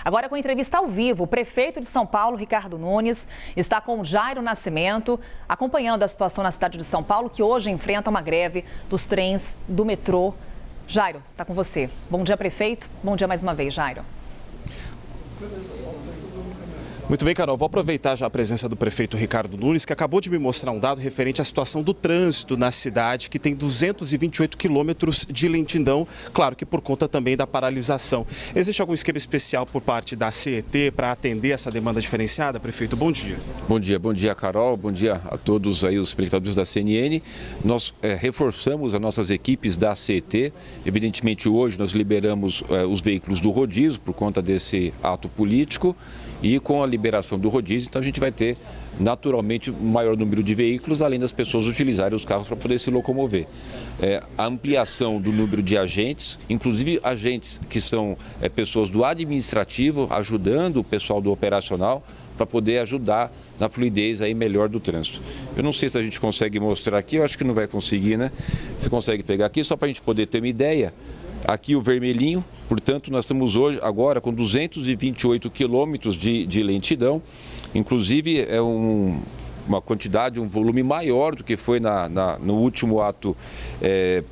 Agora com entrevista ao vivo, o prefeito de São Paulo, Ricardo Nunes, está com Jairo Nascimento, acompanhando a situação na cidade de São Paulo, que hoje enfrenta uma greve dos trens do metrô. Jairo, está com você. Bom dia, prefeito. Bom dia mais uma vez, Jairo. Muito bem, Carol. Vou aproveitar já a presença do prefeito Ricardo Nunes, que acabou de me mostrar um dado referente à situação do trânsito na cidade, que tem 228 quilômetros de lentidão, claro que por conta também da paralisação. Existe algum esquema especial por parte da CET para atender essa demanda diferenciada, prefeito? Bom dia. Bom dia, Carol. Bom dia a todos aí os espectadores da CNN. Nós reforçamos as nossas equipes da CET. Evidentemente, hoje nós liberamos os veículos do rodízio por conta desse ato político. E com a liberação do rodízio, então a gente vai ter naturalmente um maior número de veículos, além das pessoas utilizarem os carros para poder se locomover. A ampliação do número de agentes, inclusive agentes que são pessoas do administrativo, ajudando o pessoal do operacional para poder ajudar na fluidez aí melhor do trânsito. Eu não sei se a gente consegue mostrar aqui, eu acho que não vai conseguir, né? Você consegue pegar aqui, só para a gente poder ter uma ideia. Aqui o vermelhinho, portanto, nós estamos hoje, agora com 228 quilômetros de lentidão, inclusive é uma quantidade, um volume maior do que foi no último ato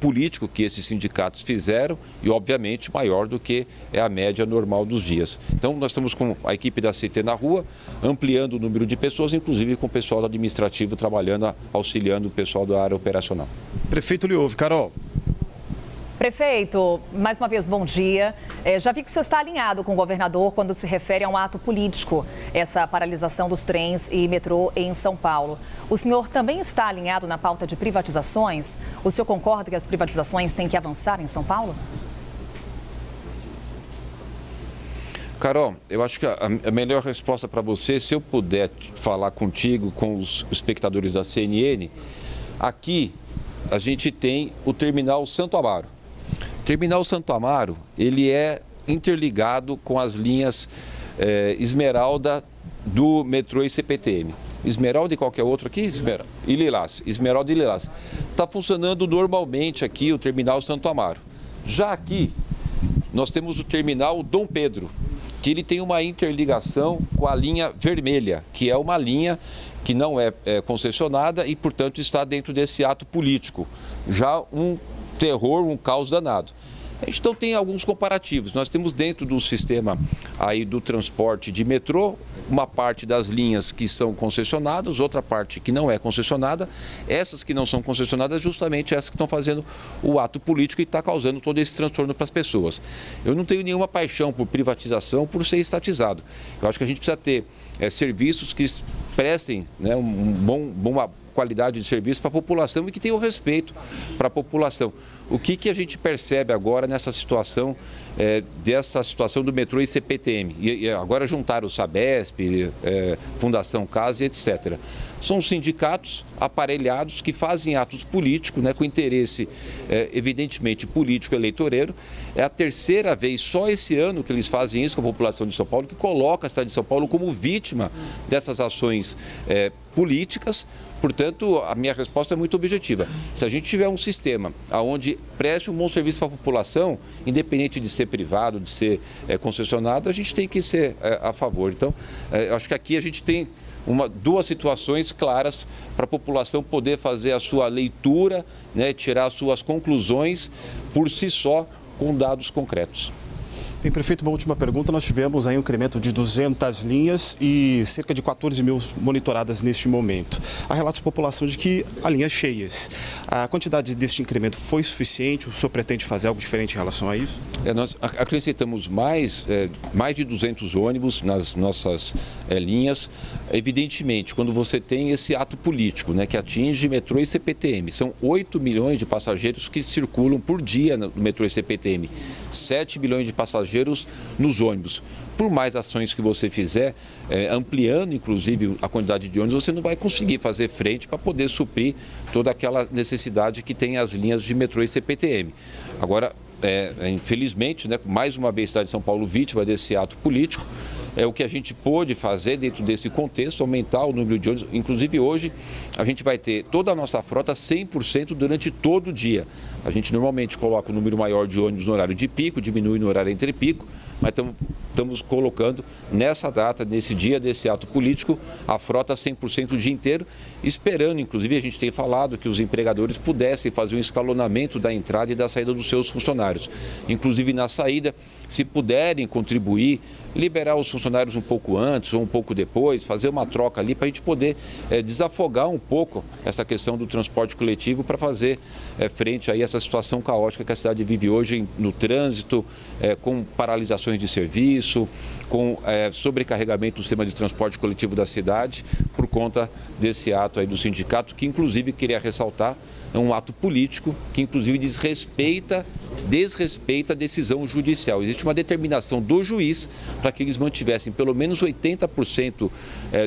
político que esses sindicatos fizeram e, obviamente, maior do que é a média normal dos dias. Então, nós estamos com a equipe da CT na rua, ampliando o número de pessoas, inclusive com o pessoal administrativo trabalhando, auxiliando o pessoal da área operacional. Prefeito lhe ouve, Carol. Prefeito, mais uma vez, bom dia. Já vi que o senhor está alinhado com o governador quando se refere a um ato político, essa paralisação dos trens e metrô em São Paulo. O senhor também está alinhado na pauta de privatizações? O senhor concorda que as privatizações têm que avançar em São Paulo? Carol, eu acho que a melhor resposta para você, se eu puder falar contigo, com os espectadores da CNN, aqui a gente tem o Terminal Santo Amaro. Terminal Santo Amaro, ele é interligado com as linhas Esmeralda do metrô e CPTM. Esmeralda e qualquer outro aqui? E Lilás. Esmeralda e Lilás. Está funcionando normalmente aqui o Terminal Santo Amaro. Já aqui, nós temos o Terminal Dom Pedro, que ele tem uma interligação com a linha vermelha, que é uma linha que não é concessionada e, portanto, está dentro desse ato político. Já um terror, um caos danado. Então tem alguns comparativos. Nós temos dentro do sistema aí do transporte de metrô, uma parte das linhas que são concessionadas, outra parte que não é concessionada. Essas que não são concessionadas, justamente essas que estão fazendo o ato político e está causando todo esse transtorno para as pessoas. Eu não tenho nenhuma paixão por privatização, por ser estatizado. Eu acho que a gente precisa ter serviços que prestem, né, uma qualidade de serviço para a população e que tenham respeito para a população. O que a gente percebe agora nessa situação, dessa situação do metrô e CPTM? E agora juntaram o Sabesp, Fundação Casa e etc. São sindicatos aparelhados que fazem atos políticos, né, com interesse evidentemente político eleitoreiro. É a terceira vez, só esse ano, que eles fazem isso com a população de São Paulo, que coloca a cidade de São Paulo como vítima dessas ações políticas. Portanto, a minha resposta é muito objetiva. Se a gente tiver um sistema onde preste um bom serviço para a população, independente de ser privado, de ser concessionado, a gente tem que ser a favor. Então, acho que aqui a gente tem duas situações claras para a população poder fazer a sua leitura, né, tirar as suas conclusões por si só, com dados concretos. Bem, prefeito, uma última pergunta. Nós tivemos aí um incremento de 200 linhas e cerca de 14 mil monitoradas neste momento. Há relatos da população de que há linhas cheias. A quantidade deste incremento foi suficiente? O senhor pretende fazer algo diferente em relação a isso? Nós acrescentamos mais de 200 ônibus nas nossas linhas. Evidentemente, quando você tem esse ato político, né, que atinge metrô e CPTM, são 8 milhões de passageiros que circulam por dia no metrô e CPTM, 7 milhões de passageiros nos ônibus. Por mais ações que você fizer, ampliando inclusive a quantidade de ônibus, você não vai conseguir fazer frente para poder suprir toda aquela necessidade que tem as linhas de metrô e CPTM. Agora, infelizmente, né, mais uma vez a cidade de São Paulo vítima desse ato político, o que a gente pôde fazer dentro desse contexto, aumentar o número de ônibus. Inclusive hoje a gente vai ter toda a nossa frota 100% durante todo o dia. A gente normalmente coloca um número maior de ônibus no horário de pico, diminui no horário entre pico, mas estamos colocando nessa data, nesse dia desse ato político, a frota 100% o dia inteiro, esperando, inclusive a gente tem falado que os empregadores pudessem fazer um escalonamento da entrada e da saída dos seus funcionários. Inclusive na saída, se puderem contribuir, liberar os funcionários um pouco antes ou um pouco depois, fazer uma troca ali para a gente poder desafogar um pouco essa questão do transporte coletivo para fazer frente a essa situação caótica que a cidade vive hoje no trânsito, com paralisações de serviço, com sobrecarregamento do sistema de transporte coletivo da cidade por conta desse ato aí do sindicato, que inclusive queria ressaltar, é um ato político que inclusive desrespeita a decisão judicial. Existe uma determinação do juiz para que eles mantivessem pelo menos 80%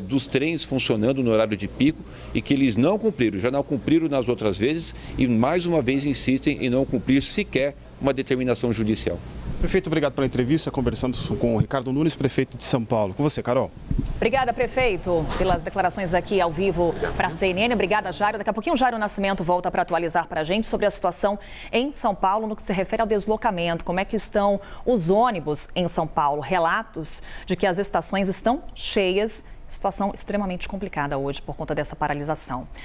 dos trens funcionando no horário de pico e que eles não cumpriram, já não cumpriram nas outras vezes e mais uma vez insistem em não cumprir sequer uma determinação judicial. Prefeito, obrigado pela entrevista. Conversamos com o Ricardo Nunes, prefeito de São Paulo. Com você, Carol. Obrigada, prefeito, pelas declarações aqui ao vivo para a CNN. Obrigada, Jairo. Daqui a pouquinho o Jairo Nascimento volta para atualizar para a gente sobre a situação em São Paulo no que se refere ao deslocamento. Como é que estão os ônibus em São Paulo? Relatos de que as estações estão cheias. Situação extremamente complicada hoje por conta dessa paralisação.